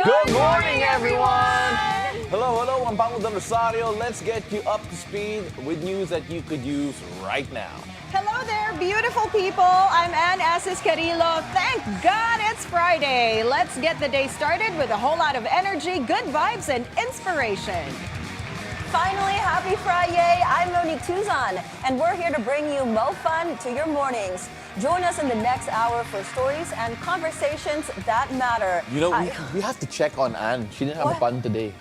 Good morning, everyone! Hello, I'm Paolo del Rosario. Let's get you up to speed with news that you could use right now. Hello there, beautiful people. I'm Anne Asis-Carilo. Thank God it's Friday. Let's get the day started with a whole lot of energy, good vibes, and inspiration. Finally, happy Friday! I'm Monique Tuzon, and we're here to bring you mo fun to your mornings. Join us in the next hour for stories and conversations that matter. You know, we have to check on Anne. She didn't have a pun today.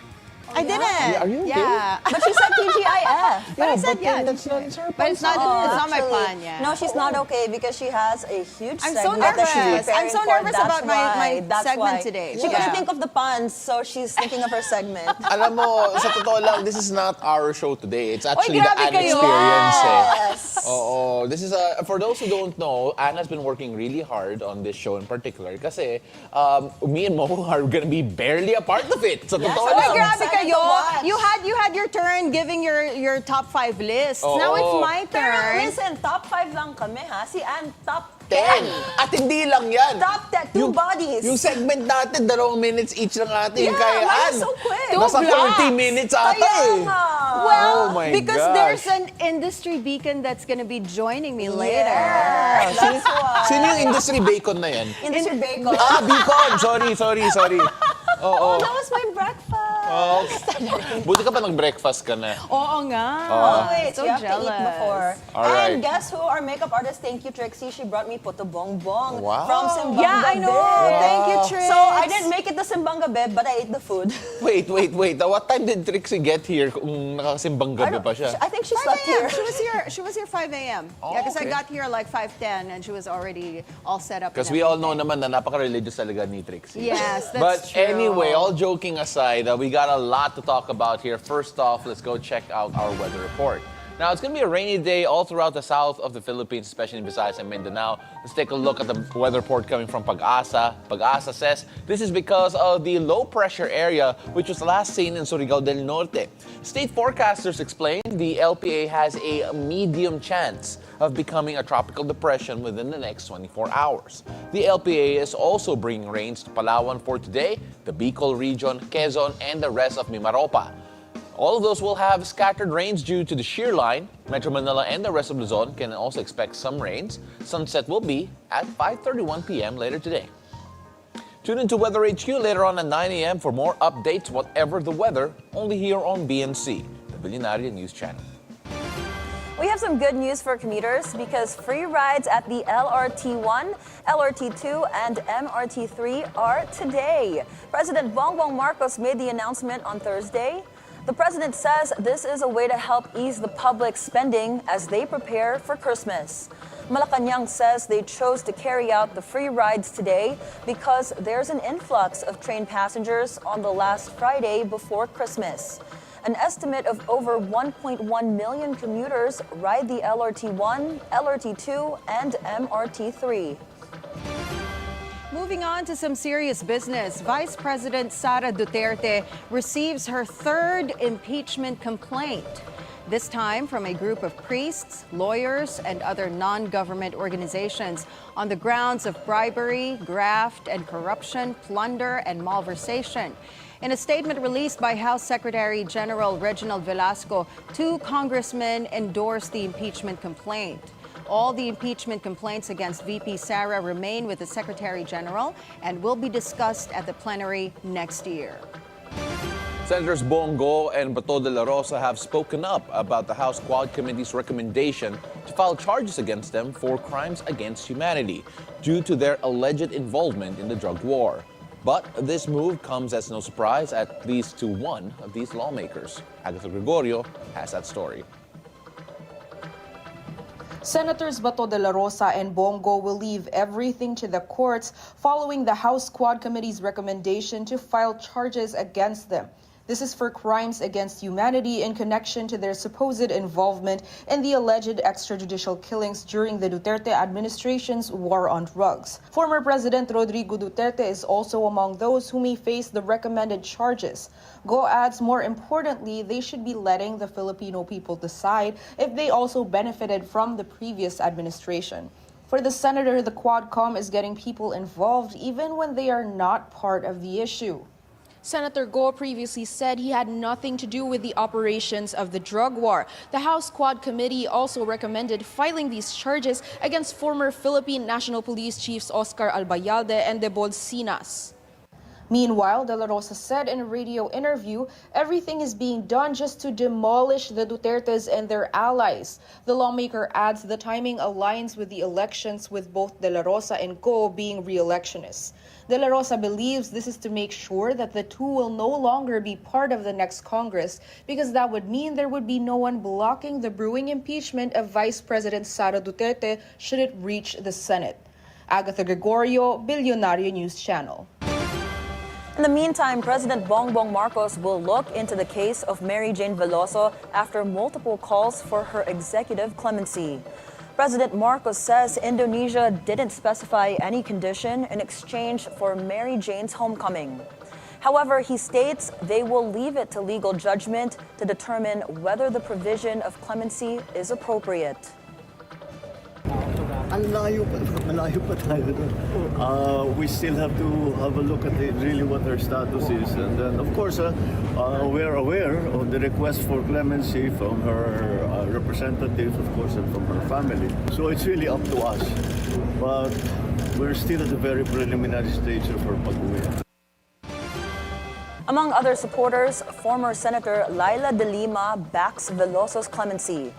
I didn't. Are you okay? Yeah. But she said TGIF. But I said, that's not her But it's not my Actually, plan, yeah. No, she's not okay because she has a huge I'm so segment that she's nervous. preparing I'm so for. nervous That's about my That's segment why. today. She Yeah. couldn't think of the puns, so she's thinking of her segment. Alam mo, sa totoo lang, this is not our show today. It's actually the grabe Anne kayo. experience. Yes. Oo. This is for those who don't know, Anne has been working really hard on this show in particular kasi me and Mo are gonna be barely a part of it. Sa totoo Oy, lang. Grabe Excited kayo. to watch. You had your turn giving your top 5 lists. Oo. Now it's my Pero turn. listen, top 5 lang kami ha. Si Anne, top 10. 10. At hindi lang yan. Top 10, two bodies. Yung segment natin, 2 minutes each lang natin. Yeah, Kaya mine Anne, is so quick. nasa 30 Two blocks. minutes ata Kaya eh. nga. Well, Oh my because gosh. there's an industry beacon that's gonna be joining me later. Yeah, that's why. Sino yung industry bacon na yan? Industry bacon. Beacon! Sorry. Oo. That was my breakfast. Buti ka pa nag-breakfast ka na. Oo nga. Wait, So you have to jealous. eat before. All right. And guess who? Our makeup artist, thank you, Trixie. She brought me puto bongbong Wow. from Simbanga Yeah, I know. Bed. Thank you, Trix. So I didn't make it to Simbanga Bed, but I ate the food. Wait. What time did Trixie get here kung nakasimbang gabi pa siya? I think she 5 slept a.m. here. She was here 5 a.m. Oh, Yeah, because I okay. got here like 5:10 and she was already all set up. Because and we all know everything. naman na napaka-religious talaga ni Trixie. Yes, that's But true. anyway, all joking aside, we got a lot to talk about here. First off, let's go check out our weather report. Now, it's going to be a rainy day all throughout the south of the Philippines, especially in Visayas and Mindanao. Let's take a look at the weather report coming from Pag-asa. Pag-asa says this is because of the low-pressure area, which was last seen in Surigao del Norte. State forecasters explain the LPA has a medium chance of becoming a tropical depression within the next 24 hours. The LPA is also bringing rains to Palawan for today, the Bicol region, Quezon, and the rest of Mimaropa. All of those will have scattered rains due to the shear line. Metro Manila and the rest of Luzon can also expect some rains. Sunset will be at 5:31 p.m. later today. Tune into Weather HQ later on at 9 a.m. for more updates, whatever the weather, only here on BNC, the Bilyonaryo News Channel. We have some good news for commuters because free rides at the LRT1, LRT2, and MRT3 are today. President Bongbong Marcos made the announcement on Thursday. The president says this is a way to help ease the public's spending as they prepare for Christmas. Malacanang says they chose to carry out the free rides today because there's an influx of train passengers on the last Friday before Christmas. An estimate of over 1.1 million commuters ride the LRT1, LRT2, and MRT3. Moving on to some serious business, Vice President Sara Duterte receives her 3rd impeachment complaint. This time from a group of priests, lawyers, and other non-government organizations on the grounds of bribery, graft, and corruption, plunder, and malversation. In a statement released by House Secretary General Reginald Velasco, 2 congressmen endorsed the impeachment complaint. All the impeachment complaints against VP Sara remain with the Secretary General and will be discussed at the plenary next year. Senators Bongo and Bato de la Rosa have spoken up about the House Quad Committee's recommendation to file charges against them for crimes against humanity due to their alleged involvement in the drug war. But this move comes as no surprise, at least to one of these lawmakers. Agatha Gregorio has that story. Senators Bato de la Rosa and Bongo will leave everything to the courts following the House Quad Committee's recommendation to file charges against them. This is for crimes against humanity in connection to their supposed involvement in the alleged extrajudicial killings during the Duterte administration's war on drugs. Former President Rodrigo Duterte is also among those who may face the recommended charges. Go adds, more importantly, they should be letting the Filipino people decide if they also benefited from the previous administration. For the senator, the Quadcom is getting people involved even when they are not part of the issue. Senator Go previously said he had nothing to do with the operations of the drug war. The House Quad Committee also recommended filing these charges against former Philippine National Police Chiefs Oscar Albayalde and De Bolsinas. Meanwhile, De La Rosa said in a radio interview, everything is being done just to demolish the Dutertes and their allies. The lawmaker adds the timing aligns with the elections, with both De La Rosa and Go being re-electionists. De La Rosa believes this is to make sure that the two will no longer be part of the next Congress, because that would mean there would be no one blocking the brewing impeachment of Vice President Sara Duterte should it reach the Senate. Agatha Gregorio, Bilyonaryo News Channel. In the meantime, President Bongbong Marcos will look into the case of Mary Jane Veloso after multiple calls for her executive clemency. President Marcos says Indonesia didn't specify any condition in exchange for Mary Jane's homecoming. However, he states they will leave it to legal judgment to determine whether the provision of clemency is appropriate. Malayo pa tayo doon. We still have to have a look at really what their status is. And then, of course, we're aware of the request for clemency from her representatives, of course, and from her family. So it's really up to us. But we're still at the very preliminary stage of her pag-uwi. Among other supporters, former Senator Laila de Lima backs Veloso's clemency.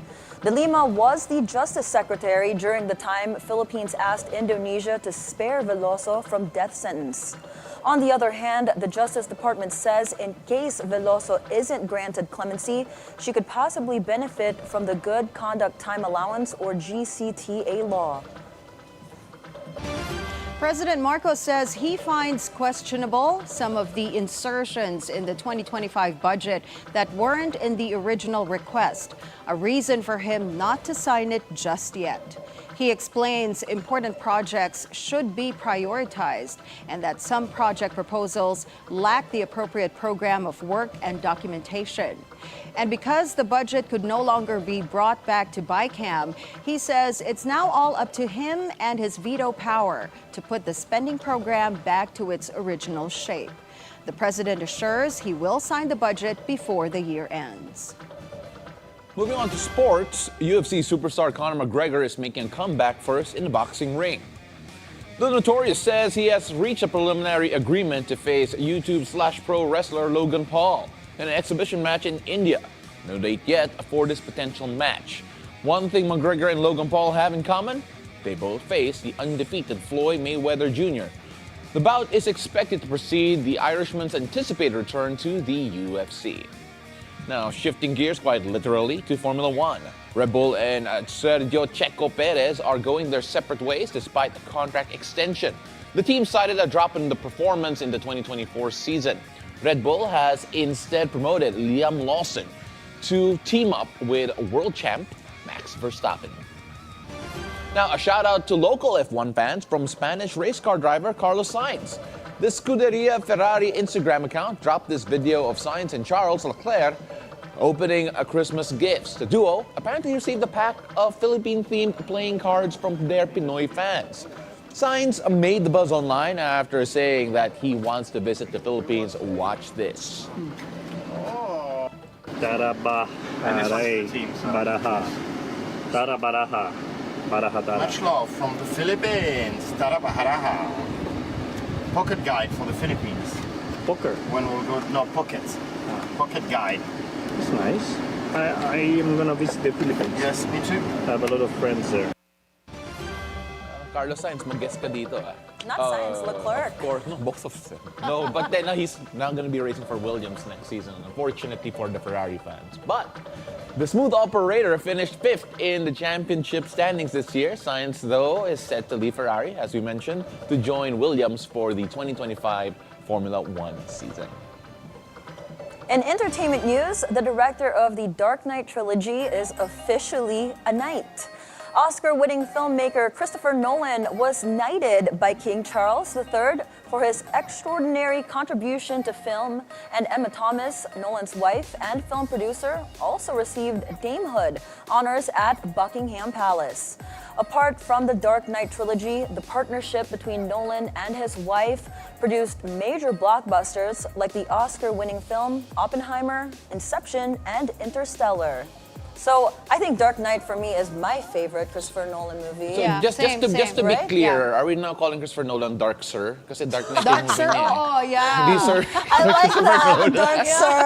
De Lima was the Justice Secretary during the time Philippines asked Indonesia to spare Veloso from death sentence. On the other hand, the Justice Department says in case Veloso isn't granted clemency, she could possibly benefit from the Good Conduct Time Allowance or GCTA law. President Marcos says he finds questionable some of the insertions in the 2025 budget that weren't in the original request, a reason for him not to sign it just yet. He explains important projects should be prioritized and that some project proposals lack the appropriate program of work and documentation. And because the budget could no longer be brought back to BICAM, he says it's now all up to him and his veto power to put the spending program back to its original shape. The president assures he will sign the budget before the year ends. Moving on to sports, UFC superstar Conor McGregor is making a comeback first in the boxing ring. The Notorious says he has reached a preliminary agreement to face YouTube/pro wrestler Logan Paul in an exhibition match in India. No date yet for this potential match. One thing McGregor and Logan Paul have in common, they both face the undefeated Floyd Mayweather Jr. The bout is expected to precede the Irishman's anticipated return to the UFC. Now, shifting gears quite literally to Formula One. Red Bull and Sergio Checo Perez are going their separate ways despite a contract extension. The team cited a drop in the performance in the 2024 season. Red Bull has instead promoted Liam Lawson to team up with world champ Max Verstappen. Now, a shout out to local F1 fans from Spanish race car driver Carlos Sainz. The Scuderia Ferrari Instagram account dropped this video of Sainz and Charles Leclerc opening a Christmas gifts. The duo apparently received a pack of Philippine-themed playing cards from their Pinoy fans. Sainz made the buzz online after saying that he wants to visit the Philippines. Watch this. Taraba, Aray, Baraha. Tarabaraha. Baraha. Much love from the Philippines. Tarabaharaha. Pocket guide for the Philippines. Poker. When we'll go, no, pocket. Pocket guide. It's nice. I am gonna visit the Philippines. Yes, me too. I have a lot of friends there. Carlos Sainz, mag-guess ka dito. Not Sainz, Leclerc. Of course, no, both of them. No, but then he's now going to be racing for Williams next season, unfortunately for the Ferrari fans. But the smooth operator finished 5th in the championship standings this year. Sainz, though, is set to leave Ferrari, as we mentioned, to join Williams for the 2025 Formula One season. In entertainment news, the director of the Dark Knight trilogy is officially a knight. Oscar-winning filmmaker Christopher Nolan was knighted by King Charles III for his extraordinary contribution to film, and Emma Thomas, Nolan's wife and film producer, also received damehood honors at Buckingham Palace. Apart from the Dark Knight trilogy, the partnership between Nolan and his wife produced major blockbusters like the Oscar-winning film Oppenheimer, Inception, and Interstellar. So I think Dark Knight for me is my favorite Christopher Nolan movie. So Yeah, just to be right? clear, are we now calling Christopher Nolan Dark Sir? Kasi Dark Knight Dark yung movie Sir, niya. oh, yeah. Di, sir. I like that, Dark Sir.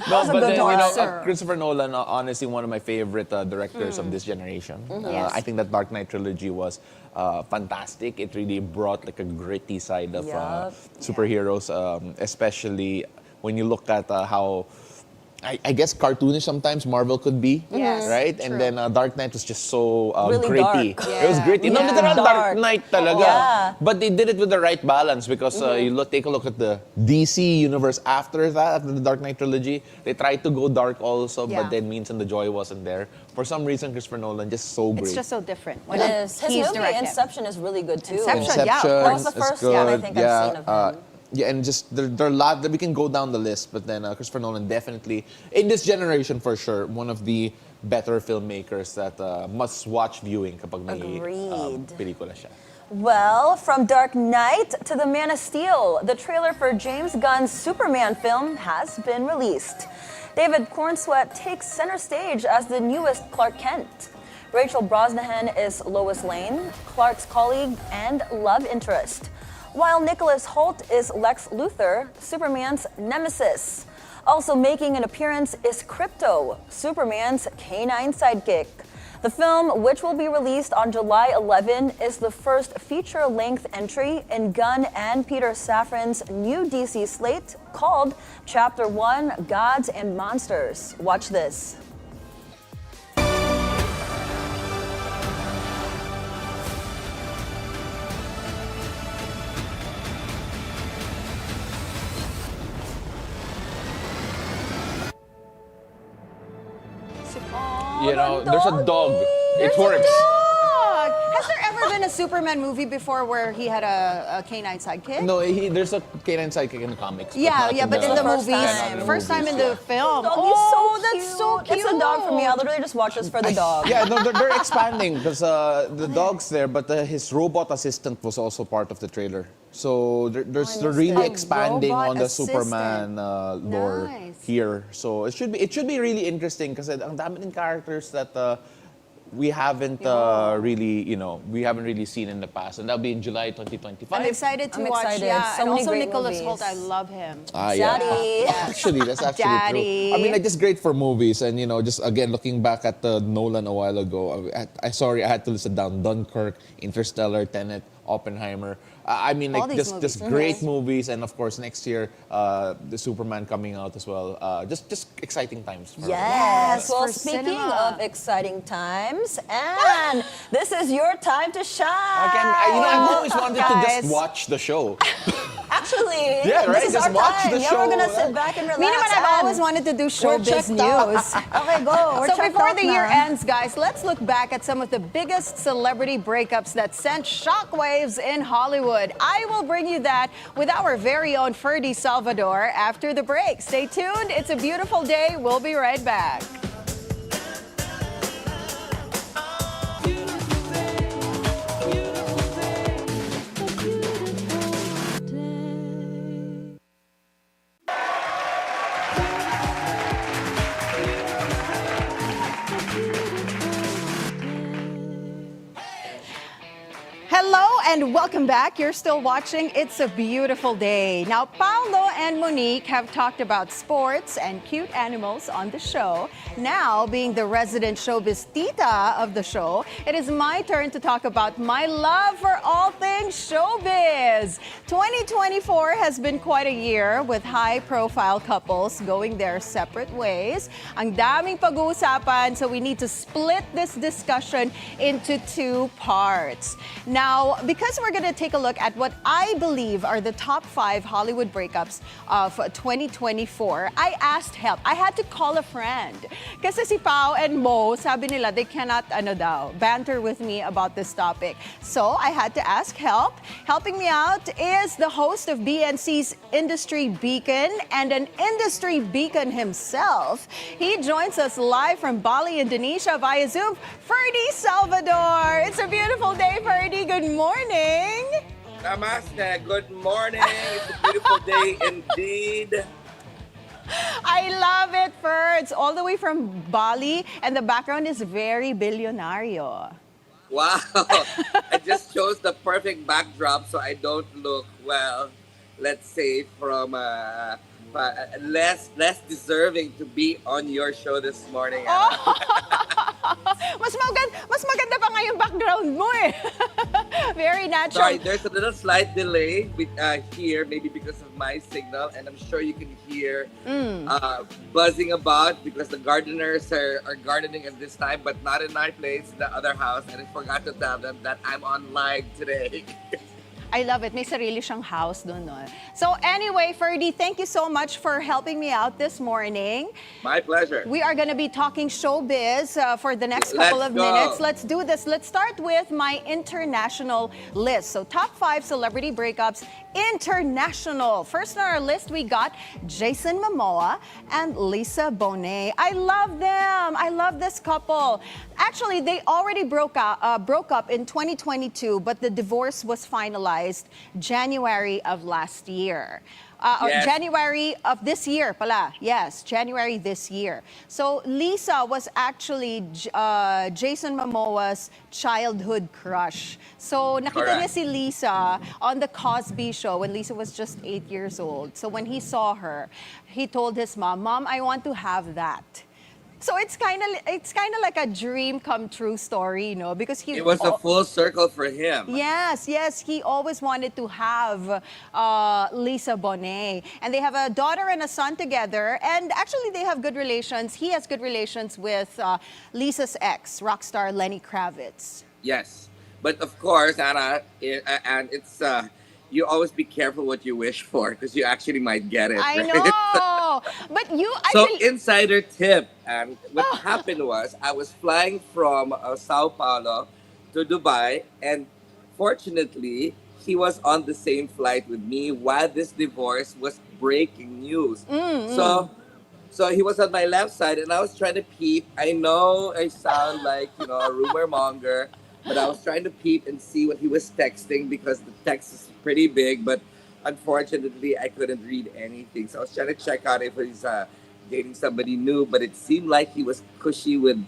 No, was a but good then, one. Christopher Nolan, honestly, one of my favorite directors of this generation. Yes. I think that Dark Knight trilogy was fantastic. It really brought like a gritty side of Yup. superheroes, especially when you look at how I guess cartoonish sometimes Marvel could be, Yes, right? true. And then Dark Knight was just so Really gritty. dark. It was gritty. No, Yeah. literal Dark Dark. Knight talaga. Yeah. But they did it with the right balance because take a look at the DC universe after that, after the Dark Knight trilogy. They tried to go dark also, Yeah. but then Means and the Joy wasn't there. For some reason, Christopher Nolan just so great. It's just so different. When It is. His he's movie directing. Inception is really good too. Inception, yeah. That was the is first one I good. think I've seen of him. Yeah, and just there are a lot that we can go down the list, but then Christopher Nolan definitely, in this generation for sure, one of the better filmmakers that must-watch viewing kapag may Agreed. pelikula siya. Well, from Dark Knight to The Man of Steel, the trailer for James Gunn's Superman film has been released. David Cornsweet takes center stage as the newest Clark Kent. Rachel Brosnahan is Lois Lane, Clark's colleague and love interest, while Nicholas Hoult is Lex Luthor, Superman's nemesis. Also making an appearance is Krypto, Superman's canine sidekick. The film, which will be released on July 11, is the first feature-length entry in Gunn and Peter Safran's new DC slate called Chapter 1: Gods and Monsters. Watch this. There's a dog. It works. Dog. Has there ever been a Superman movie before where he had a canine sidekick? No, there's a canine sidekick in the comics. Yeah, but in the First movies, time. first time in Yeah. the film. Dog, Oh, he's that's so cute. It's a dog for me. I literally just watch this for the dog. Yeah, no, they're expanding because the dog's there, but his robot assistant was also part of the trailer. So they're missed really it. expanding Robot on the assistant. Superman lore Nice. here. So it should be really interesting because ang dami din characters that we haven't we haven't really seen in the past, and that'll be in July 2025. I'm excited to I'm watch. excited. Yeah, So and many also great Nicholas movies. Hoult. I love him. Yeah. Daddy. Actually, that's actually Daddy. true. I mean, like, just great for movies, and just again looking back at Nolan a while ago. I had to list it down: Dunkirk, Interstellar, Tenet, Oppenheimer. I mean, All like these just movies. great movies, and of course next year the Superman coming out as well. Just exciting times. For Yes. Well, for speaking cinema. of exciting times, and this is your time to shine. I've always wanted to Guys. just watch the show. Actually, Yeah, right? this is Just our watch time. the Yeah, show. we're gonna sit back and relax. Me naman, I've and- always wanted to do showbiz checked out. news. Okay, go. We're So checked before out the na. year ends, guys, let's look back at some of the biggest celebrity breakups that sent shockwaves in Hollywood. I will bring you that with our very own Ferdi Salvador after the break. Stay tuned. It's a beautiful day. We'll be right back. Hello and welcome back. You're still watching It's a Beautiful Day. Now, Paolo and Monique have talked about sports and cute animals on the show. Now, being the resident showbiz tita of the show, it is my turn to talk about my love for all things showbiz. 2024 has been quite a year with high-profile couples going their separate ways. Ang daming pag-uusapan, so we need to split this discussion into two parts. Now, because because we're going to take a look at what I believe are the top 5 Hollywood breakups of 2024, I asked help. I had to call a friend. Kasi si Pao and Mo, sabi nila, they cannot, banter with me about this topic. So I had to ask help. Helping me out is the host of BNC's Industry Beacon and an industry beacon himself. He joins us live from Bali, Indonesia via Zoom, Ferdi Salvador. It's a beautiful day, Ferdi. Good morning. Namaste. Good morning. It's a beautiful day indeed. I love it, Ferds. All the way from Bali, and the background is very Bilyonaryo. Wow. I just chose the perfect backdrop so I don't look, well, let's say from less deserving to be on your show this morning. Oh. mas maganda pa nga yung background mo eh. Very natural. Sorry, there's a little slight delay with, here, maybe because of my signal, and I'm sure you can hear buzzing about because the gardeners are gardening at this time, but not in my place, in the other house, and I forgot to tell them that I'm on live today. I love it. May sarili siyang house doon, no? So anyway, Ferdi, thank you so much for helping me out this morning. My pleasure. We are going to be talking showbiz for the next couple of minutes. Let's do this. Let's start with my international list. So top 5 celebrity breakups international. First on our list, we got Jason Momoa and Lisa Bonet. I love them. I love this couple. Actually, they already broke up in 2022, but the divorce was finalized January of last year. Yes. January of this year pala. Yes, January this year. So Lisa was actually Jason Momoa's childhood crush. So nakita niya si Lisa on the Cosby Show when Lisa was just 8 years old. So when he saw her, he told his mom, "Mom, I want to have that." So it's kind of like a dream come true story, because it was a full circle for him. Yes, he always wanted to have Lisa Bonet, and they have a daughter and a son together, and actually they have good relations. He has good relations with Lisa's ex, rock star Lenny Kravitz. Yes, but of course, Anna, and it's you always be careful what you wish for because you actually might get it. I right? know, but So insider tip, and what happened was I was flying from Sao Paulo to Dubai, and fortunately he was on the same flight with me while this divorce was breaking news. So he was on my left side, and I was trying to peep. I know I sound like a rumor monger, but I was trying to peep and see what he was texting because the text is pretty big, but unfortunately I couldn't read anything. So I was trying to check out if he's dating somebody new, but it seemed like he was cushy with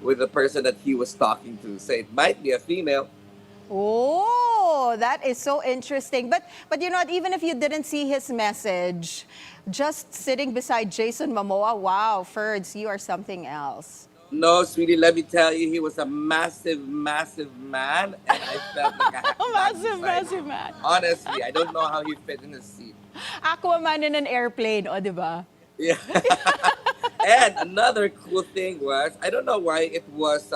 with the person that he was talking to. So it might be a female. Oh, that is so interesting. But you know what, even if you didn't see his message, just sitting beside Jason Momoa, wow, Ferds, you are something else. No, sweetie, let me tell you, he was a massive, massive man, and I felt like I had to massive man. Honestly, I don't know how he fit in his seat. Aquaman in an airplane, di ba? Yeah. And another cool thing was, I don't know why it was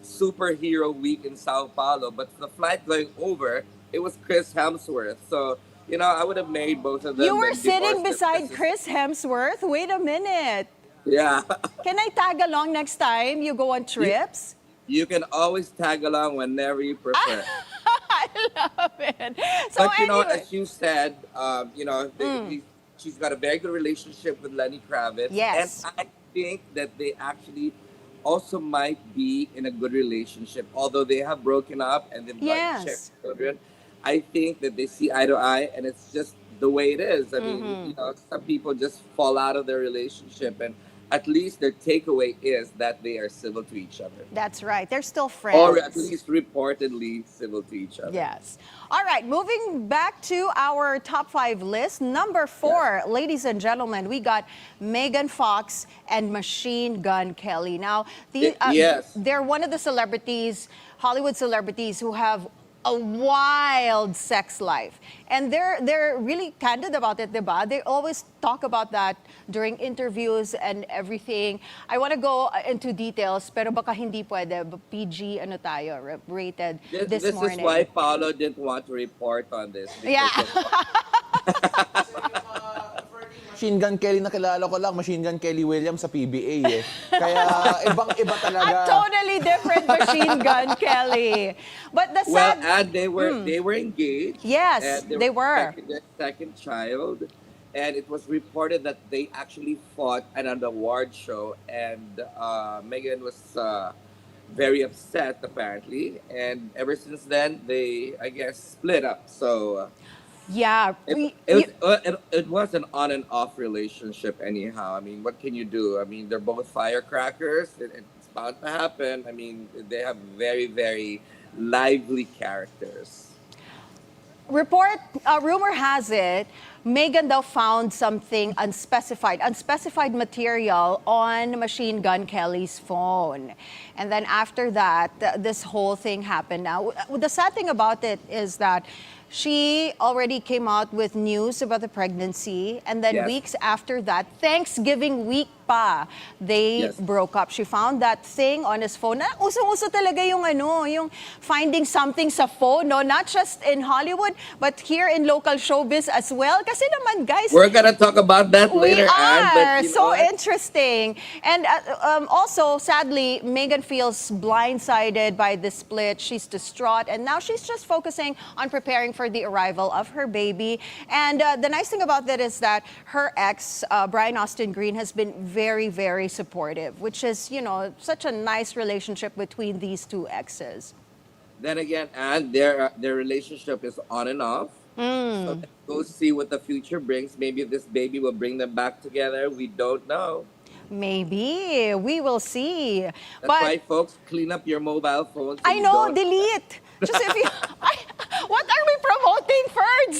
superhero week in Sao Paulo, but the flight going over, it was Chris Hemsworth. So, I would have made both of them. You were sitting beside Chris Hemsworth? Wait a minute. Yeah. Can I tag along next time you go on trips? You can always tag along whenever you prefer. I love it. So But anyway. as you said, she's got a very good relationship with Lenny Kravitz. Yes. And I think that they actually also might be in a good relationship, although they have broken up and they've got children. I think that they see eye to eye, and it's just the way it is. I mean, some people just fall out of their relationship, and at least their takeaway is that they are civil to each other. That's right. They're still friends. Or at least reportedly civil to each other. Yes. All right. Moving back to our top 5 list. Number 4, ladies and gentlemen, we got Megan Fox and Machine Gun Kelly. Now, Yes. they're one of the celebrities, Hollywood celebrities, who have a wild sex life. And they're really candid about it, diba? They always talk about that during interviews and everything. I want to go into details, pero baka hindi pwede. PG, ano tayo, rated this This morning. is why Paolo didn't want to report on this. Yeah. Machine Gun Kelly na kilala ko lang, Machine Gun Kelly Williams sa PBA eh. Kaya ibang-iba talaga. A totally different Machine Gun Kelly. But the Well, sad... and they were engaged. Yes, and they were. Expecting their second child, and it was reported that they actually fought at an award show, and Megan was very upset apparently, and ever since then they, I guess, split up. So. Yeah. It was an on and off relationship anyhow. I mean, what can you do? I mean, they're both firecrackers. It's bound to happen. I mean, they have very, very lively characters. Rumor has it, Megan daw found something unspecified material on Machine Gun Kelly's phone. And then after that, this whole thing happened. Now, the sad thing about it is that she already came out with news about the pregnancy, and then Yes. weeks after that, Thanksgiving week pa, they Yes. broke up. She found that thing on his phone. Na usong-uso talaga yung yung finding something sa phone, no? Not just in Hollywood, but here in local showbiz as well. Kasi naman, guys, We're gonna talk about that we later, Anne, are. but you know So what? interesting. And also, sadly, Megan feels blindsided by the split. She's distraught, and now she's just focusing on preparing for the arrival of her baby. And the nice thing about that is that her ex, Brian Austin Green, has been very, very supportive, which is, such a nice relationship between these two exes. Then again, and their relationship is on and off. So let's go see what the future brings. Maybe this baby will bring them back together. We don't know. Maybe. We will see. That's why, folks, clean up your mobile phones. so I you know, don't- delete. Just if you... what are we promoting, Ferds?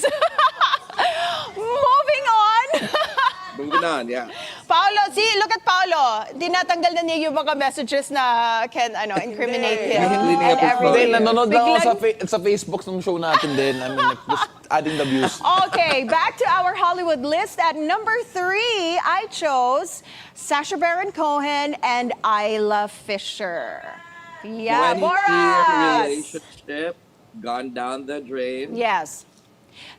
Moving on. Moving on, yeah. Paolo, see, look at Paolo. Tinatanggal na niya yung mga messages na can incriminate him. Cleaning and up his phone. Hindi, everything. nanonood lang ako Biglang- sa Facebook ng show natin din. I mean, like, just adding the views. Okay, back to our Hollywood list. At number 3, I chose Sacha Baron Cohen and Isla Fisher. Yeah, 20-year Boras. relationship gone down the drain. Yes.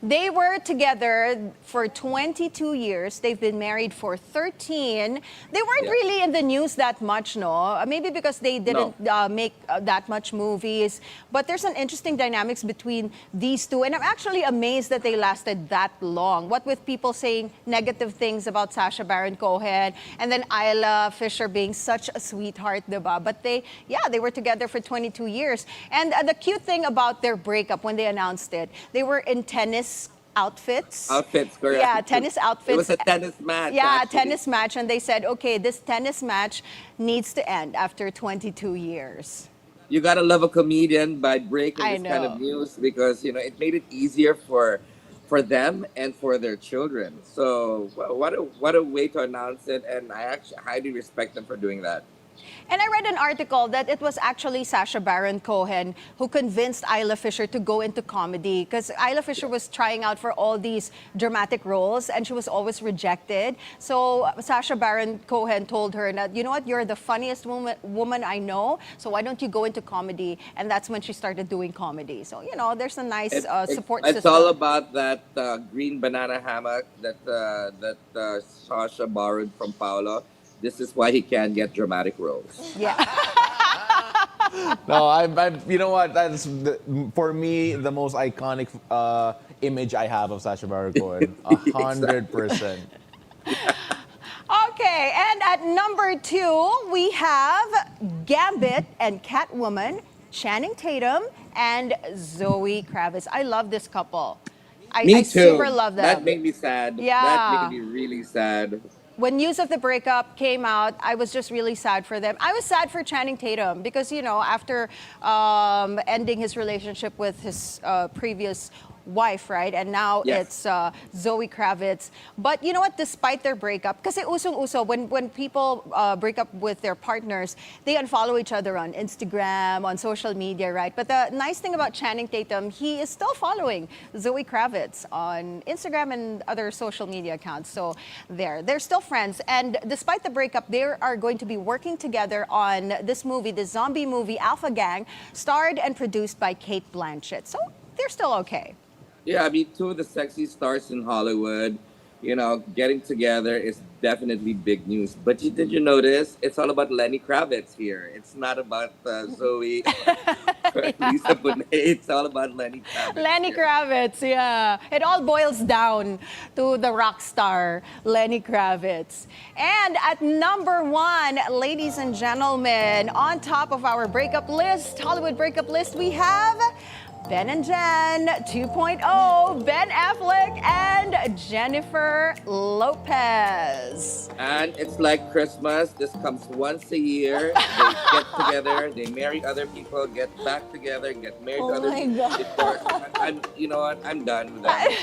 They were together for 22 years. They've been married for 13. They weren't Yeah. really in the news that much, no? Maybe because they didn't make that much movies. But there's an interesting dynamics between these two. And I'm actually amazed that they lasted that long. What with people saying negative things about Sacha Baron Cohen, and then Isla Fisher being such a sweetheart, diba? But they were together for 22 years. And the cute thing about their breakup when they announced it, they were in tennis outfits. Outfits, correct. Yeah, tennis outfits. It was a tennis match. Yeah, actually. tennis match. And they said, okay, this tennis match needs to end after 22 years. You gotta love a comedian by breaking I this kind know. of news because it made it easier for them and for their children. So what a way to announce it, and I actually highly respect them for doing that. And I read an article that it was actually Sacha Baron Cohen who convinced Isla Fisher to go into comedy, because Isla Fisher was trying out for all these dramatic roles and she was always rejected. So Sacha Baron Cohen told her that, you know what, you're the funniest woman I know, so why don't you go into comedy? And that's when she started doing comedy. So, there's a nice support It's system. all about that green banana hammock that Sasha borrowed from Paolo. This is why he can't get dramatic roles. Yeah. No, you know what? That's for me the most iconic image I have of Sacha Baron Cohen. 100%. Okay, and at number 2, we have Gambit and Catwoman, Channing Tatum and Zoe Kravitz. I love this couple. I Me too. super love them. That made me sad. Yeah. That made me really sad. When news of the breakup came out, I was just really sad for them. I was sad for Channing Tatum because, after ending his relationship with his previous wife, right? And now Yes. it's Zoe Kravitz. But you know what? Despite their breakup, kasi usong-uso, when people break up with their partners, they unfollow each other on Instagram, on social media, right? But the nice thing about Channing Tatum, he is still following Zoe Kravitz on Instagram and other social media accounts. So they're still friends. And despite the breakup, they are going to be working together on this movie, the zombie movie Alpha Gang, starred and produced by Kate Blanchett. So they're still okay. Yeah, I mean, two of the sexy stars in Hollywood, getting together is definitely big news. But did you notice? It's all about Lenny Kravitz here. It's not about Zoe or Lisa Bonet. It's all about Lenny Kravitz. Lenny here. Kravitz, yeah. It all boils down to the rock star, Lenny Kravitz. And at number 1, ladies and gentlemen, on top of our breakup list, Hollywood breakup list, we have Ben and Jen 2.0, Ben Affleck and Jennifer Lopez. And it's like Christmas. This comes once a year. They get together, they marry other people, get back together, get married to other people. Divorce. You know what? I'm done with that.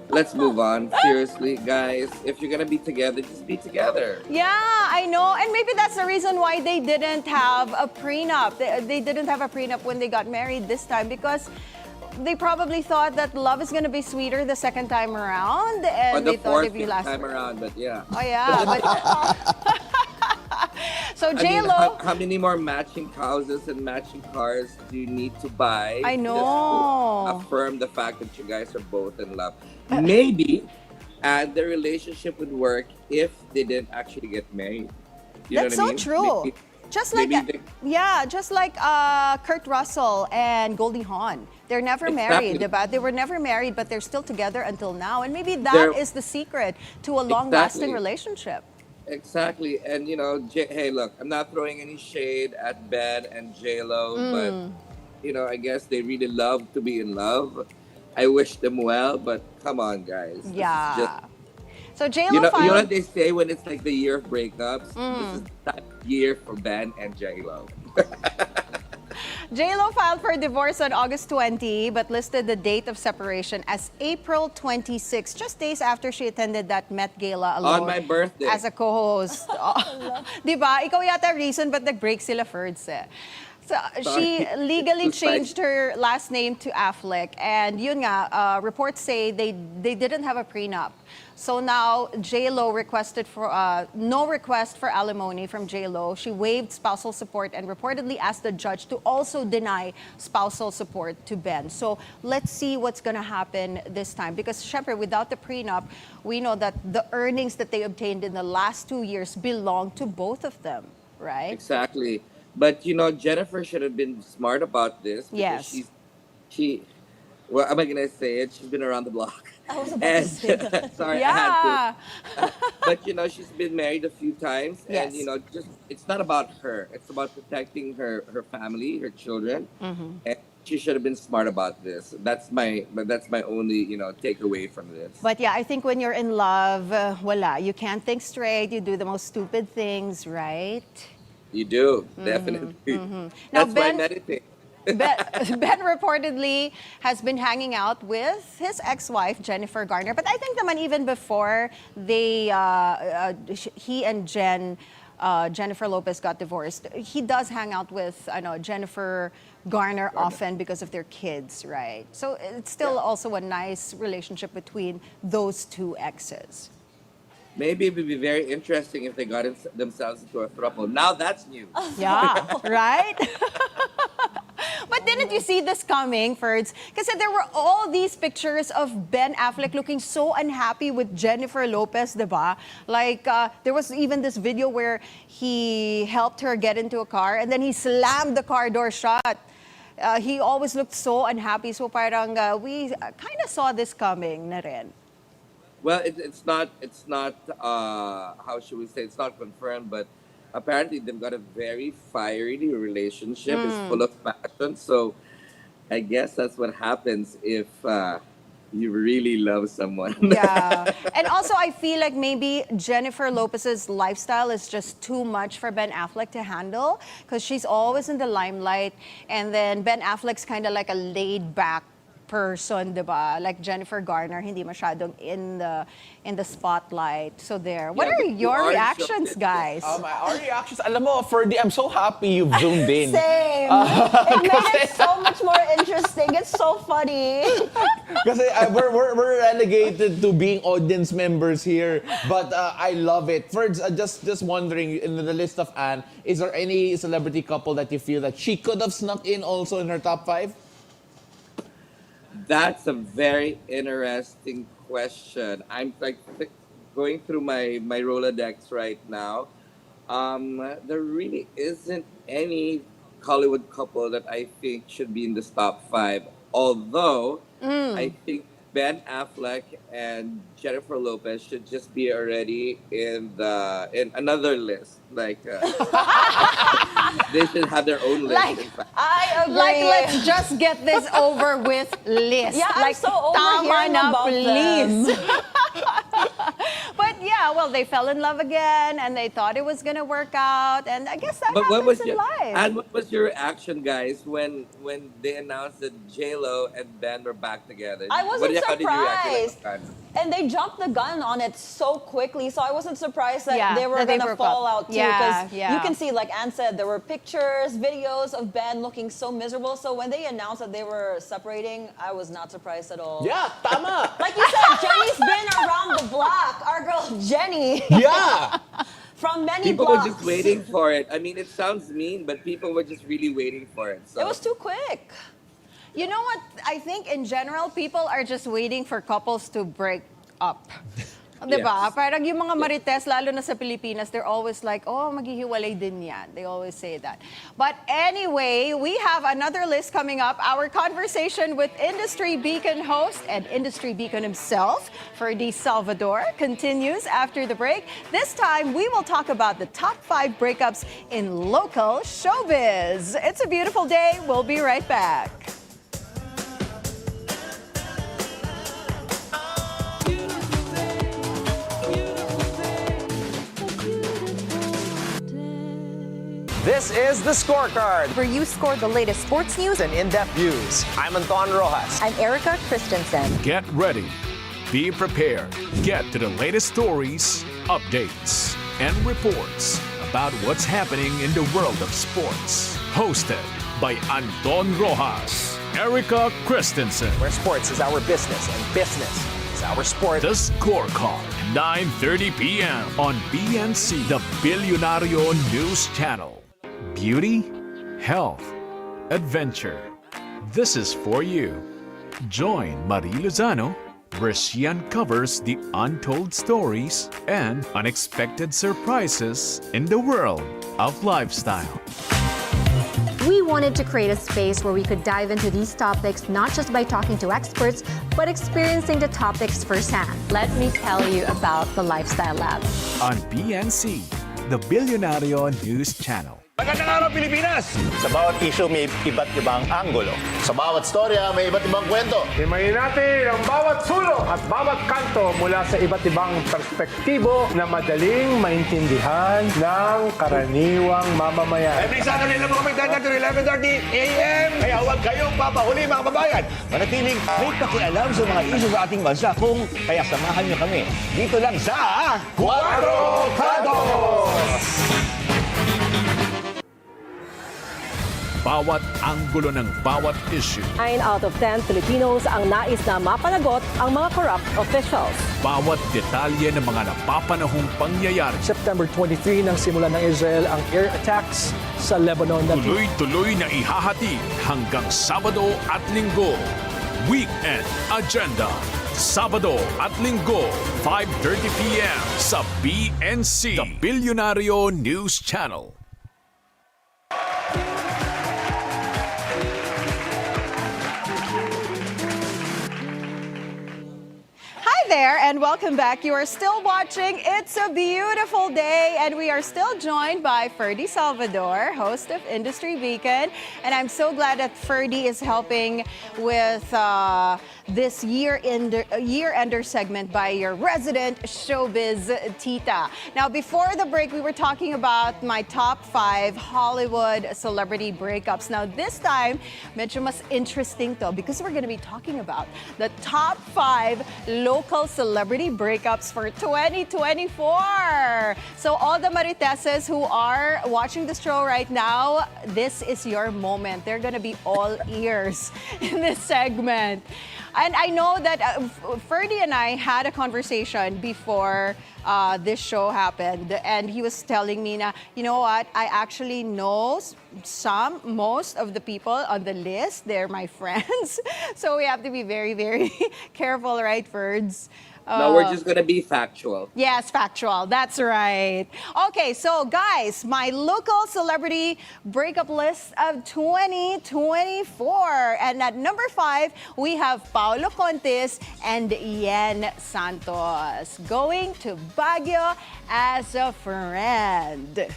Let's move on. Seriously, guys, if you're gonna be together, just be together. Yeah, I know. And maybe that's the reason why they didn't have a prenup. They didn't have a prenup when they got married this time because they probably thought that love is going to be sweeter the second time around. And Or the they thought fourth it'd be last time around, but yeah. Oh, yeah. But, so I mean, J-Lo. how many more matching houses and matching cars do you need to buy? I know. Just to affirm the fact that you guys are both in love. Maybe the relationship would work if they didn't actually get married. You That's know what so I mean? true. Maybe- Just like maybe just like Kurt Russell and Goldie Hawn. They're never married, Exactly. diba? They were never married, but they're still together until now. And maybe that They're- is the secret to a long-lasting Exactly. relationship. Exactly. And, hey, look, I'm not throwing any shade at Ben and J-Lo, but, I guess they really love to be in love. I wish them well, but come on, guys. This is Yeah. just- So J-Lo you know filed... what they say when it's like the year of breakups? This is that year for Ben and J-Lo. J-Lo filed for divorce on August 20, but listed the date of separation as April 26, just days after she attended that Met Gala alone. On my birthday. As a co-host. Diba? Ikaw yata reason ba't nag-break sila, Ferds eh. So she Sorry. legally Too spicy. changed her last name to Affleck. And yun nga, reports say they didn't have a prenup. So now J-Lo requested for no request for alimony from J-Lo. She waived spousal support and reportedly asked the judge to also deny spousal support to Ben. So let's see what's gonna happen this time. Because syempre, without the prenup, we know that the earnings that they obtained in the last 2 years belong to both of them, right? Exactly. But, Jennifer should have been smart about this. Because Yes. well, am I going to say it? She's been around the block. I was about to say that. Sorry, I Yeah. had to. But, she's been married a few times. Yes. And, just it's not about her. It's about protecting her family, her children. And she should have been smart about this. That's my only, takeaway from this. But yeah, I think when you're in love, voila, you can't think straight. You do the most stupid things, right? You do, definitely. Now, That's why I Ben- meditate. Ben reportedly has been hanging out with his ex-wife, Jennifer Garner. But I think naman even before he and Jennifer Lopez got divorced, he does hang out with Jennifer Garner often because of their kids, right? So it's still also a nice relationship between those two exes. Maybe it would be very interesting if they got themselves into a throuple. Now that's new. Yeah, right? But didn't you see this coming, Ferds? Because there were all these pictures of Ben Affleck looking so unhappy with Jennifer Lopez, diba? Like, there was even this video where he helped her get into a car and then he slammed the car door shut. He always looked so unhappy. So parang we kind of saw this coming na rin. Well, it's not how should we say, it's not confirmed, but apparently they've got a very fiery relationship. It's full of passion. So I guess that's what happens if you really love someone. Yeah. And also, I feel like maybe Jennifer Lopez's lifestyle is just too much for Ben Affleck to handle because she's always in the limelight. And then Ben Affleck's kind of like a laid back person, di ba? Like Jennifer Garner, hindi masyadong in the spotlight. So there. What Yeah, are but you your are reactions, showbiz. guys? Our reactions, alam mo, Ferdi, I'm so happy you've zoomed in. Same. It made it so much more interesting. It's so funny. Kasi we're relegated to being audience members here. But I love it. Ferds, just wondering, in the list of Anne, is there any celebrity couple that you feel that she could have snuck in also in her top 5? That's a very interesting question. I'm like going through my Rolodex right now. There really isn't any Hollywood couple that I think should be in this top 5. Although I think Ben Affleck and Jennifer Lopez should just be already in another list. Like they should have their own list. Like, in fact. I agree. Like, let's just get this over with, list. Yeah, I'm like, so over tama hearing na, about please. them. But yeah, well, they fell in love again, and they thought it was gonna work out, and I guess that But what happens was in your life. and what was your reaction, guys, when they announced that J-Lo and Ben were back together? I wasn't How did you react to surprised. that? And they jumped the gun on it so quickly, so I wasn't surprised that Yeah, they were that they gonna broke fall up. out too. Yeah, Because yeah. you can see, like Anne said, there were pictures, videos of Ben looking so miserable. So when they announced that they were separating, I was not surprised at all. Yeah, tama. Like you said, Jenny's been around the block. Our girl Jenny. Yeah. From many People blocks. were just waiting for it. I mean, it sounds mean, but people were just really waiting for it. So. It was too quick. You know what? I think in general, people are just waiting for couples to break up. Diba? Yes. Parang yung mga marites, lalo na sa Pilipinas, they're always like, oh, maghihiwalay din yan. They always say that. But anyway, we have another list coming up. Our conversation with Industry Beacon host and Industry Beacon himself, Ferdi Salvador, continues after the break. This time, we will talk about the top 5 breakups in local showbiz. It's a beautiful day. We'll be right back. This is The Scorecard where you score the latest sports news. and in-depth views. I'm Anton Rojas. I'm Erica Christensen. Get ready. Be prepared. Get to the latest stories, updates, and reports about what's happening in the world of sports. Hosted by Anton Rojas, Erica Christensen. Where sports is our business and business is our sport. The Scorecard, 9:30 p.m. on BNC, the Bilyonaryo News Channel. Beauty, health, adventure. This is for you. Join Marie Lozano, where she uncovers the untold stories and unexpected surprises in the world of lifestyle. We wanted to create a space where we could dive into these topics not just by talking to experts, but experiencing the topics firsthand. Let me tell you about the Lifestyle Lab. On BNC, the Bilyonaryo News Channel. Magandang araw, Pilipinas! Sa bawat issue may iba't ibang anggulo. Sa bawat storya may iba't ibang kwento. Himayin natin ang bawat sulok at bawat kanto mula sa iba't ibang perspektibo na madaling maintindihan ng karaniwang mamamayan. Every Saturday na mga magdanda to 11:30 a.m. Kaya huwag kayong papahuli mga kababayan. Manatiling may pakialam sa mga isyu sa ating bansa kaya samahan niyo kami dito lang sa Cuatro Cantos! Bawat anggulo ng bawat issue. 9 out of 10 Filipinos ang nais na mapanagot ang mga corrupt officials. Bawat detalye ng mga napapanahong pangyayari. September 23 nang simulan ng Israel ang air attacks sa Lebanon. Tuloy-tuloy na ihahati hanggang Sabado at Linggo. Weekend Agenda. Sabado at Linggo, 5:30 p.m. sa BNC, the Bilyonaryo News Channel. Hi there, and welcome back. You are still watching It's a Beautiful Day, and we are still joined by Ferdi Salvador, host of Industry Beacon. And I'm so glad that Ferdi is helping with this year-ender segment by your resident showbiz tita. Now, before the break, we were talking about my top 5 Hollywood celebrity breakups. Now, this time, medyo mas interesting to because we're going to be talking about the top 5 local celebrity breakups for 2024. So all the Mariteses who are watching the show right now, this is your moment. They're gonna be all ears in this segment. And I know that Ferdi and I had a conversation before this show happened, and he was telling me na, you know what, I actually know most of the people on the list. They're my friends. So we have to be very, very careful, right, Ferds? No, we're just gonna be factual. Yes, factual. That's right. Okay, so guys, my local celebrity breakup list of 2024. And at number 5, we have Paolo Contis and Yen Santos going to Baguio as a friend.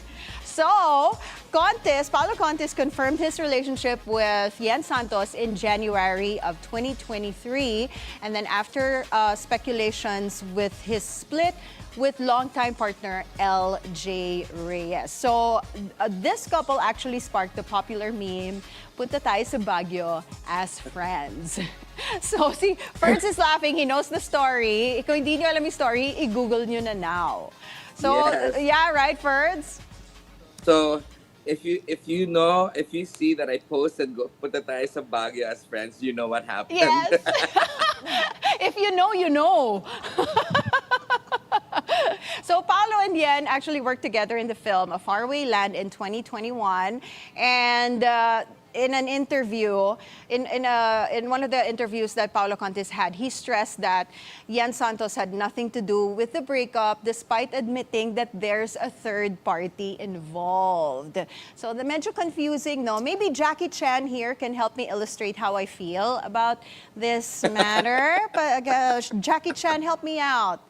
So, Paolo Contis confirmed his relationship with Yen Santos in January of 2023. And then after speculations with his split with longtime partner LJ Reyes. So, this couple actually sparked the popular meme, punta tayo sa Baguio as friends. So, see, Ferds is laughing. He knows the story. Kung hindi nyo alam yung story, i-google nyo na now. So, Yes. yeah, right, Ferds? So if you see that I posted punta tayo sa Baguio as friends, you know what happened. Yes. If you know, you know. So Paolo and Yen actually worked together in the film A Faraway Land in 2021, and in an interview, in one of the interviews that Paolo Contis had, he stressed that Yen Santos had nothing to do with the breakup, despite admitting that there's a third party involved. So the medyo confusing, no? Maybe Jackie Chan here can help me illustrate how I feel about this matter. But Jackie Chan, help me out.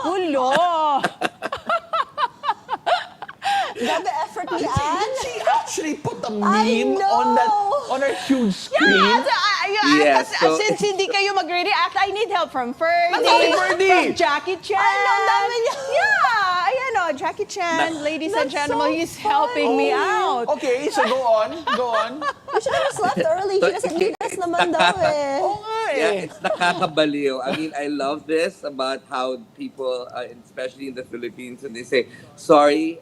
Hulo! Grabe effort ni Anne. She actually put a meme on her huge screen. Yes, so- Since hindi kayo mag-react, I need help from Ferdi, Ferdi! from Jackie Chan. ang dami niya. Yeah, ayan o, Jackie Chan, ladies and gentlemen, he's helping me out. Okay, so go on. We should have just left early. He doesn't need us naman daw eh. Yeah, it's nakakabaliw. I mean, I love this about how people, especially in the Philippines, when they say, sorry,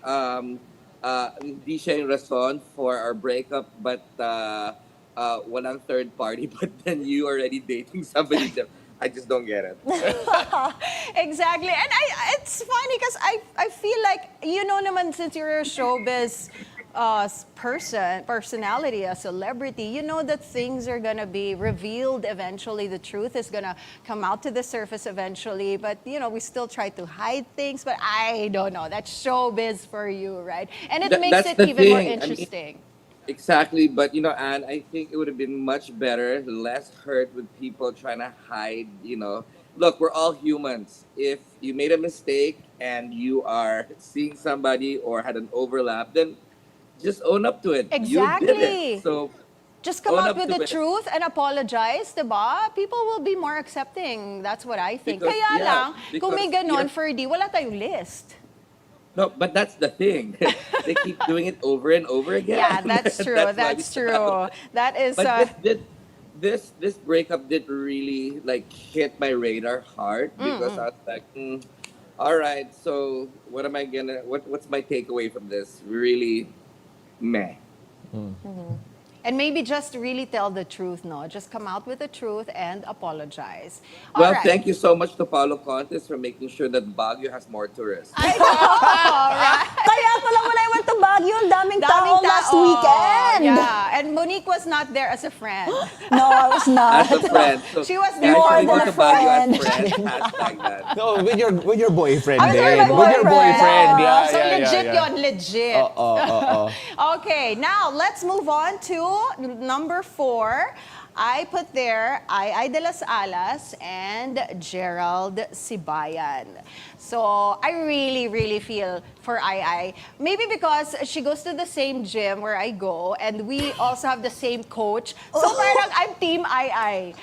hindi siya yung rason for our breakup, but walang third party, but then you already dating somebody. I just don't get it. Exactly. And it's funny because I feel like, you know naman, since you're a showbiz personality, a celebrity, you know that things are gonna be revealed eventually. The truth is gonna come out to the surface eventually. But, you know, we still try to hide things. But I don't know. That's showbiz for you, right? And it makes That's it the even more thing. I mean, interesting. Exactly, but Anne, I think it would have been much better, less hurt with people trying to hide, Look, we're all humans. If you made a mistake and you are seeing somebody or had an overlap, then just own up to it. Exactly. You did it. So Just come own out up with to the it. truth and apologize, diba? People will be more accepting. That's what I think. Because- Kaya yeah, lang, kung may because ganon, you're- Ferdi, wala tayong list. No, but that's the thing. They keep doing it over and over again. Yeah, that's true. why we That's true. stop. That is. But this breakup did really hit my radar hard because I was like, all right, so what am I what's my takeaway from this? Really meh. And maybe just really tell the truth, no? Just come out with the truth and apologize. Well, All right. thank you so much to Paolo Contis for making sure that Baguio has more tourists. All right. Kaya pala when I went to Baguio, ang daming tao last tao. weekend. Yeah, and Monique was not there as a friend. No, I was not. As a friend. So She was guys, more if you than go a to Baguio friend. as friends, hashtag that. No, with your boyfriend I was with then. my With your boyfriend, boyfriend. yeah, So yeah, legit yeah. yon, legit. Oo. Okay, now let's move on to number 4. I put there Ai de las Alas and Gerald Sibayan. So I really, really feel for Ai. Maybe because she goes to the same gym where I go and we also have the same coach. So parang I'm team Ai.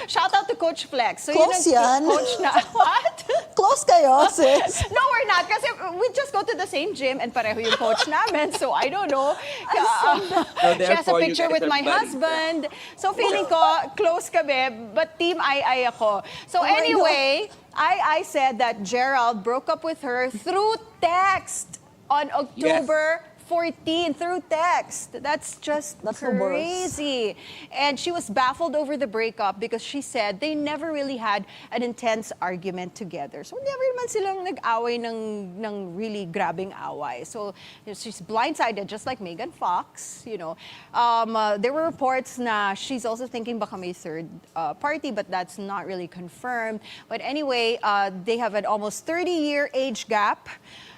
Shout out to Coach Flex. So Close yun yan. ang coach na. What? Close kayo, sis. No, we're not. Kasi we just go to the same gym and pareho yung coach namin. So I don't know. She has a therefore, you picture guys with are my buddies, husband. So feeling ko, close kami, but team Ai ako. So Oh my anyway, I said that Gerald broke up with her through text on October 14 through text. That's just That's the worst. crazy. And she was baffled over the breakup because she said they never really had an intense argument together. So never naman silang nag-away ng really grabbing away. So she's blindsided just like Megan Fox, you know. There were reports na she's also thinking baka may third party, but that's not really confirmed. But anyway, they have an almost 30-year age gap.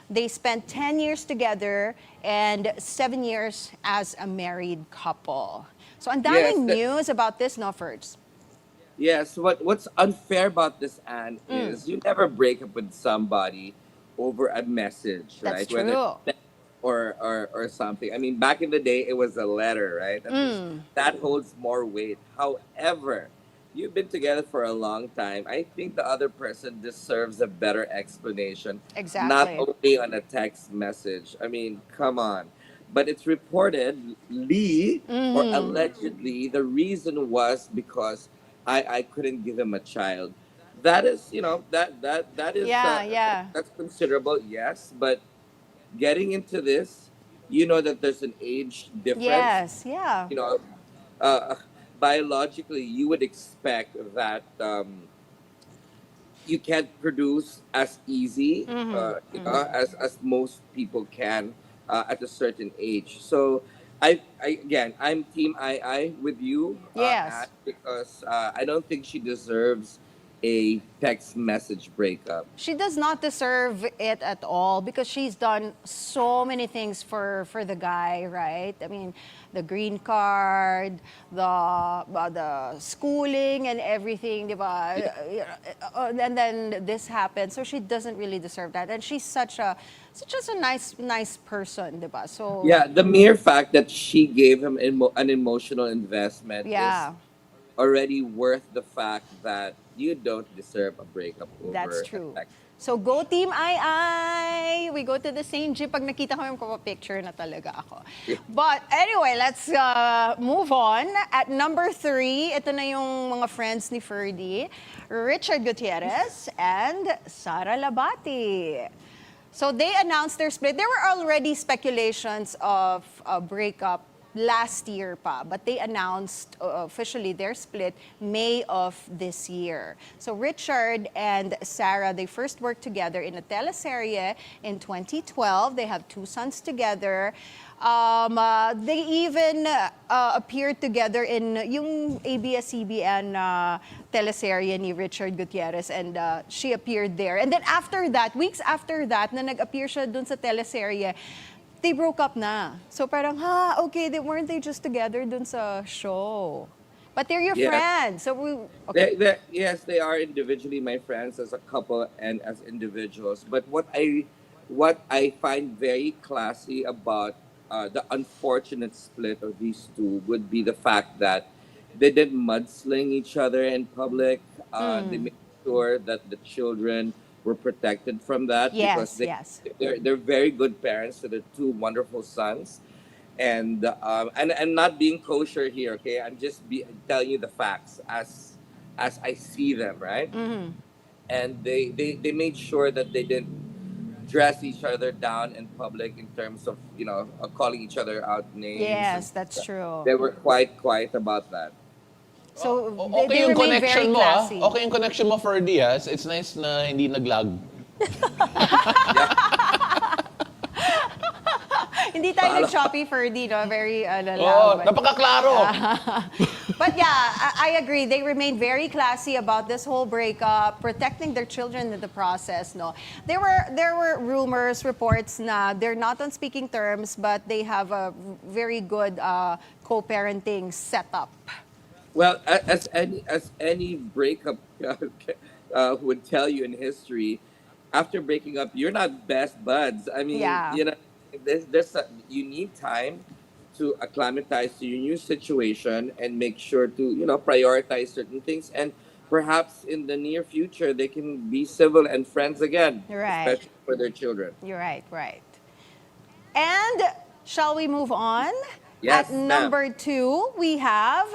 They spent 10 years together and 7 years as a married couple. So ang daming news about this, no, Ferds? Yes, what's unfair about this, Anne, is you never break up with somebody over a message, right? That's true. Or something. I mean, back in the day, it was a letter, right? That holds more weight. However, you've been together for a long time. I think the other person deserves a better explanation. Exactly. Not only on a text message. I mean, come on. But it's reportedly or allegedly the reason was because I couldn't give him a child. That is, you know, that is that's considerable, yes. But getting into this, you know that there's an age difference. Yes, yeah. You know, biologically, you would expect that you can't produce as easy, you know, as most people can at a certain age. So, I'm Team I with you. Yes. Because I don't think she deserves a text message breakup. She does not deserve it at all because she's done so many things for the guy, right? I mean, the green card, the schooling and everything, diba? And then this happened, so she doesn't really deserve that. And she's such a nice person, diba? So yeah, the mere fact that she gave him an emotional investment is already worth the fact that you don't deserve a breakup over. That's true. So go Team I. We go to the same gym. Pag nakita ko yung picture na talaga ako. But anyway, let's move on. At number 3, ito na yung mga friends ni Ferdi, Richard Gutierrez and Sara Labati. So they announced their split. There were already speculations of a breakup last year pa, but they announced officially their split May of this year. So Richard and Sarah, they first worked together in a teleserye in 2012. They have 2 sons together. They even appeared together in yung ABS-CBN teleserye ni Richard Gutierrez, and she appeared there. And then after that, weeks after that, na nag-appear siya dun sa teleserye, they broke up na. So parang, okay, weren't they just together dun sa show? But they're your friends. So yes, they are individually my friends as a couple and as individuals. But what I find very classy about the unfortunate split of these two would be the fact that they didn't mudsling each other in public. They made sure that the children were protected from that because they're very good parents to the 2 wonderful sons, and not being kosher here. Okay, I'm just telling you the facts as I see them, right? And they made sure that they didn't dress each other down in public in terms of calling each other out names. Yes, that's true. They were quite quiet about that. So okay they yung remain connection very mo, classy. Okay yung connection mo, Ferdi, It's nice na hindi naglag. Hindi tayo nag-choppy, Ferdi, no? Very, napakaklaro. But yeah, I agree. They remained very classy about this whole breakup, protecting their children in the process, no? There were rumors, reports na they're not on speaking terms, but they have a very good co-parenting setup. Well, as any breakup would tell you in history, after breaking up, you're not best buds. I mean, you know, you need time to acclimatize to your new situation and make sure to, you know, prioritize certain things. And perhaps in the near future, they can be civil and friends again, especially for their children. You're right. And shall we move on? Yes, At number 2, we have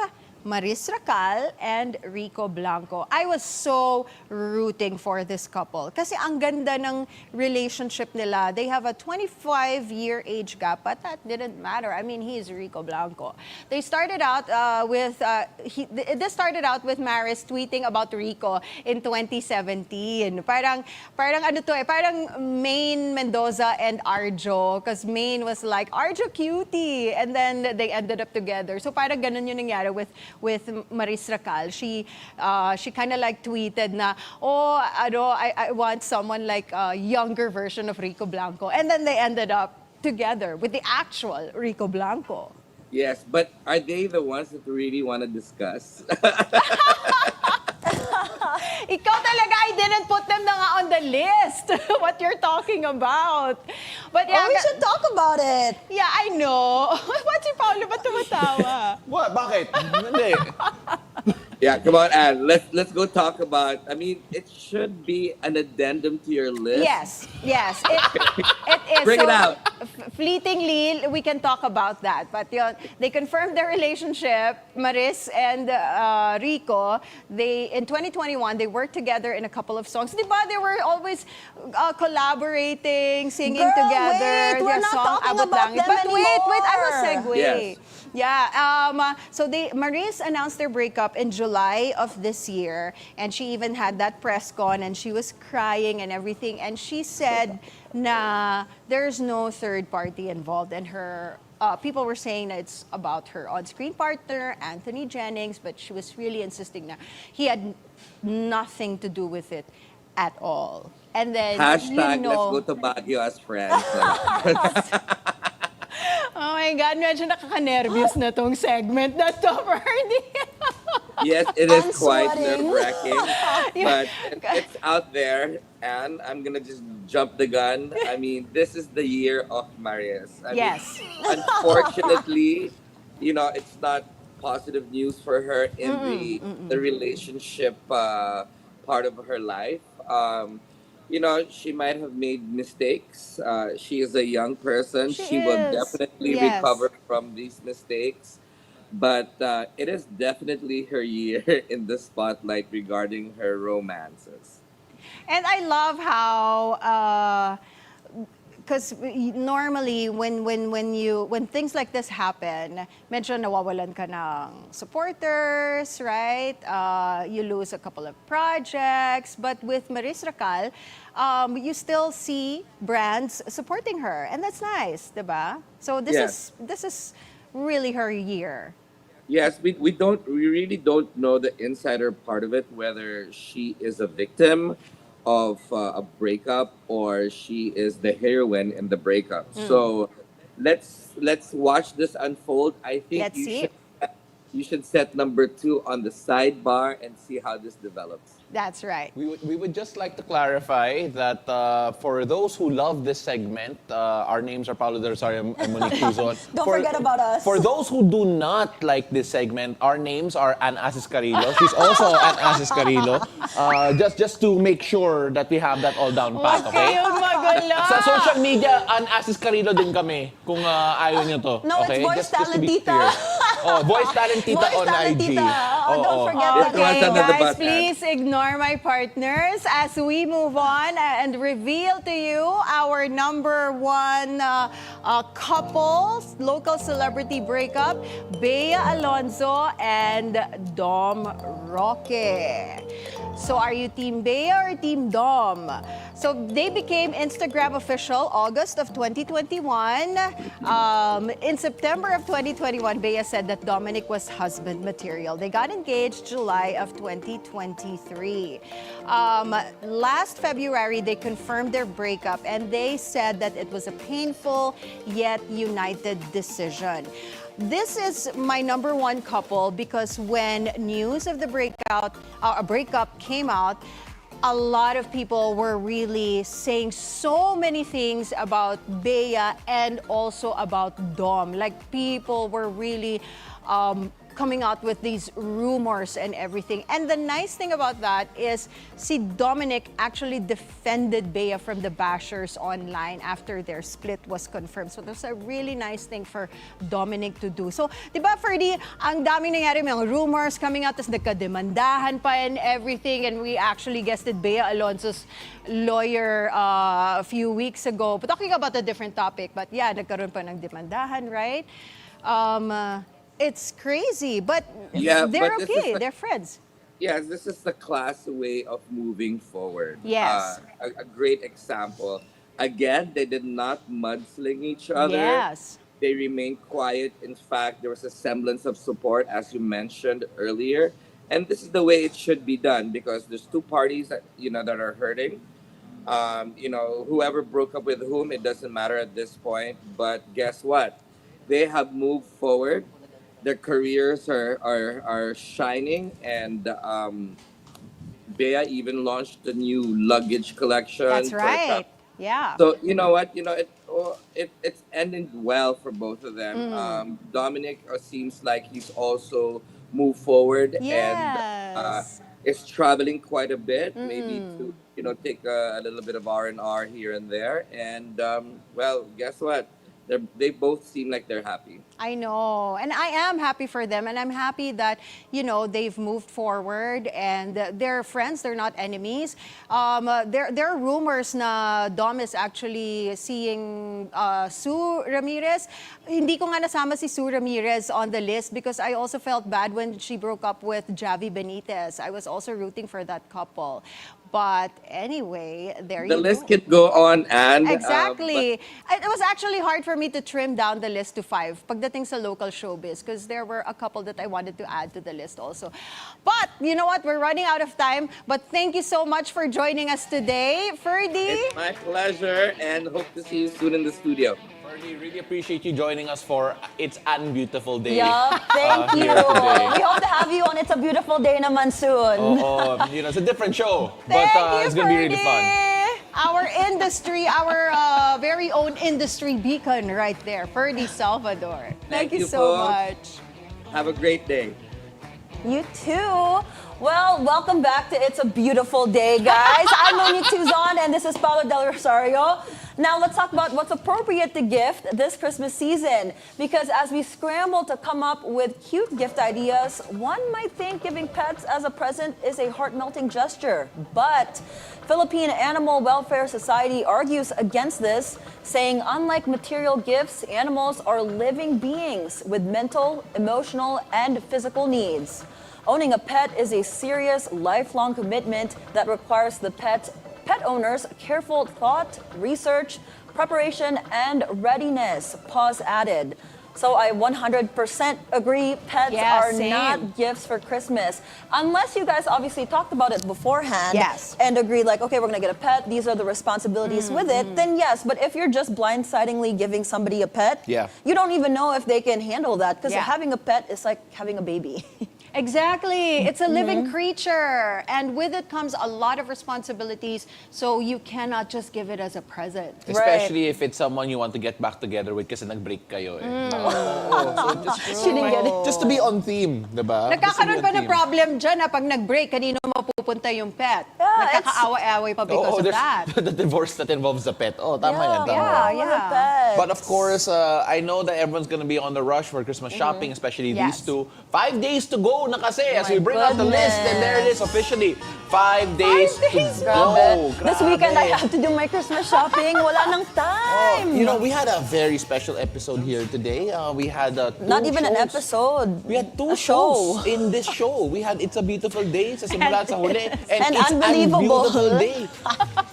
Maris Racal and Rico Blanco. I was so rooting for this couple kasi ang ganda ng relationship nila. They have a 25-year age gap, but that didn't matter. I mean, he's Rico Blanco. They started out this started out with Maris tweeting about Rico in 2017. Parang ano to parang Maine Mendoza and Arjo, because Maine was like, Arjo cutie, and then they ended up together. So parang ganun yung nangyari with Maris Racal. She kind of like tweeted na, I want someone like a younger version of Rico Blanco. And then they ended up together with the actual Rico Blanco. Yes, but are they the ones that really want to discuss? Ikaw talaga, I didn't put them na nga on the list. What you're talking about. But yeah, we should talk about it. Yeah, I know. What's si Paolo? Ba't tumatawa? What? Bakit? Hindi. Yeah, come on, Anne. Let's go talk about. I mean, it should be an addendum to your list. Yes. It is. Bring it out. Fleetingly, we can talk about that. But they confirmed their relationship, Maris and Rico. In 2021, they worked together in a couple of songs. Diba? They were always collaborating, singing together. Wait, we're not talking Abot about Langit. them But wait, I will anymore. segue. Yes. Yeah, so Maris announced their breakup in July of this year, and she even had that press con, and she was crying and everything, and she said na there's no third party involved, and her people were saying that it's about her on-screen partner, Anthony Jennings, but she was really insisting that he had nothing to do with it at all. And then, Hashtag, let's go to Baguio as friends. Oh my God, medyo nakaka-nervous na tong segment na to, Ferdi. Yes, it is quite nerve-wracking, but it's out there, and I'm gonna just jump the gun. I mean, this is the year of Marias. I mean, unfortunately, you know, it's not positive news for her in the relationship part of her life. You know, she might have made mistakes. She is a young person. She will definitely recover from these mistakes. But it is definitely her year in the spotlight regarding her romances. And I love how, because normally when things like this happen, medyo nawawalan ka ng supporters, right? You lose a couple of projects. But with Maris Racal, you still see brands supporting her, and that's nice, diba? So this is really her year. Yes, we really don't know the insider part of it, whether she is a victim of a breakup or she is the heroine in the breakup. So let's watch this unfold. I think you should set number 2 on the sidebar and see how this develops. That's right. We would just like to clarify that for those who love this segment, our names are Paolo del Rosario and Monique Tuzon. Don't forget about us. For those who do not like this segment, our names are Anne Asis-Carilo. She's also Anne Asis-Carilo. Just to make sure that we have that all down pat, okay? Sa social media, Anne Asis-Carilo din kami kung ayaw nyo to. No, okay? it's Voice Just to Talent be Tita. clear. Oh, Voice Talent Tita Voice on Talent IG. Tita. Don't forget that. Okay, Under the bus, guys, please ignore my partners as we move on and reveal to you our number 1 couple, local celebrity breakup, Bea Alonzo and Dom Roque. So are you Team Bea or Team Dom? So they became Instagram official August of 2021. In September of 2021, Bea said that Dominic was husband material. They got engaged July of 2023. Last February, they confirmed their breakup and they said that it was a painful yet united decision. This is my number one couple because when news of the breakup came out, a lot of people were really saying so many things about Bea and also about Dom. Like people were really coming out with these rumors and everything. And the nice thing about that is si Dominic actually defended Bea from the bashers online after their split was confirmed. So that's a really nice thing for Dominic to do. So, di ba, Ferdi, ang daming nangyari, mga rumors coming out, tapos nagkademandahan pa and everything. And we actually guested Bea Alonso's lawyer a few weeks ago. But talking about a different topic. But yeah, nagkaroon pa ng demandahan, right? It's crazy, but they're okay. They're friends. Yes, this is the class way of moving forward. Yes. A great example. Again, they did not mudsling each other. Yes. They remained quiet. In fact, there was a semblance of support, as you mentioned earlier. And this is the way it should be done because there's two parties that that are hurting. Whoever broke up with whom, it doesn't matter at this point. But guess what? They have moved forward. Their careers are shining, and Bea even launched the new luggage collection. That's right. Yeah. So you know what? It's ending well for both of them. Dominic seems like he's also moved forward and is traveling quite a bit, maybe to take a little bit of R&R here and there. And well, guess what? They both seem like they're happy. I know. And I am happy for them. And I'm happy that, they've moved forward and they're friends. They're not enemies. There are rumors na Dom is actually seeing Sue Ramirez. Hindi ko nga nasama si Sue Ramirez on the list because I also felt bad when she broke up with Javi Benitez. I was also rooting for that couple. But anyway, there you go. The list can go on, and exactly. It was actually hard for me to trim down the list to 5 pagdating sa local showbiz because there were a couple that I wanted to add to the list also. But you know what? We're running out of time. But thank you so much for joining us today, Ferdi. It's my pleasure, and hope to see you soon in the studio. Ferdi, really appreciate you joining us for It's An Beautiful Day. Yeah, thank you. We hope to have you on It's a Beautiful Day naman soon. It's a different show, Thank but you, it's gonna be really fun. Our industry, our very own industry beacon right there, Ferdi Salvador. Thank you so folks. much. Have a great day. You too. Well, welcome back to It's a Beautiful Day, guys. I'm Monique Tuzon, and this is Paolo del Rosario. Now, let's talk about what's appropriate to gift this Christmas season. Because as we scramble to come up with cute gift ideas, one might think giving pets as a present is a heart-melting gesture. But Philippine Animal Welfare Society argues against this, saying unlike material gifts, animals are living beings with mental, emotional, and physical needs. Owning a pet is a serious, lifelong commitment that requires the pet owners careful thought, research, preparation, and readiness. Pause added. So I 100% agree. Pets are not gifts for Christmas. Unless you guys obviously talked about it beforehand and agreed like, okay, we're going to get a pet. These are the responsibilities with it. Then yes, but if you're just blindsidingly giving somebody a pet, you don't even know if they can handle that because having a pet is like having a baby. Exactly. It's a living creature. And with it comes a lot of responsibilities. So you cannot just give it as a present. Especially if it's someone you want to get back together with kasi nag-break kayo eh. She didn't get it. Just to be on theme, diba? Nagkakaroon pa ng problem dyan na pag nag-break, kanino mapupunta yung pet. Nagkakaaway-away pa because of that. The divorce that involves the pet. Oh, tama yan. Tama. Yeah. But of course, I know that everyone's gonna be on the rush for Christmas shopping, especially these two. 5 days to go na kasi as we bring out the list, and there it is officially. 5 days to go. This weekend, I Grabe. have to do my Christmas shopping. Wala nang time. You know, we had a very special episode here today. We had Not two even an shows. episode. We had two A show. shows in this show. We had It's a Beautiful Day sa simula sa huli. And It's Unbelievable. Unbeautiful Day.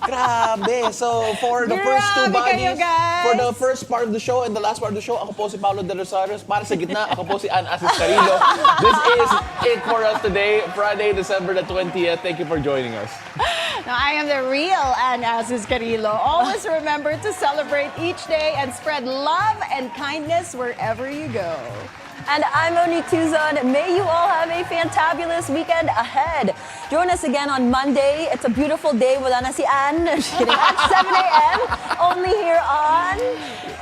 Grabe. So, for the first two Grabe kayo, bodies, guys. for the first part of the show and the last part of the show, ako po si Paolo del Rosario. Para sa gitna, ako po si Anne Asis-Carilo. This is it for us today, Friday, December the 20th. Thank you for joining us. Now, I am the real Anne Asis-Carilo. Always remember to celebrate each day and spread love and kindness wherever you go. And I'm Monique Tuzon. May you all have a fantabulous weekend ahead. Join us again on Monday. It's a beautiful day. Wala na si Anne. Just kidding. At 7 a.m. Only here on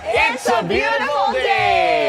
It's a Beautiful Day!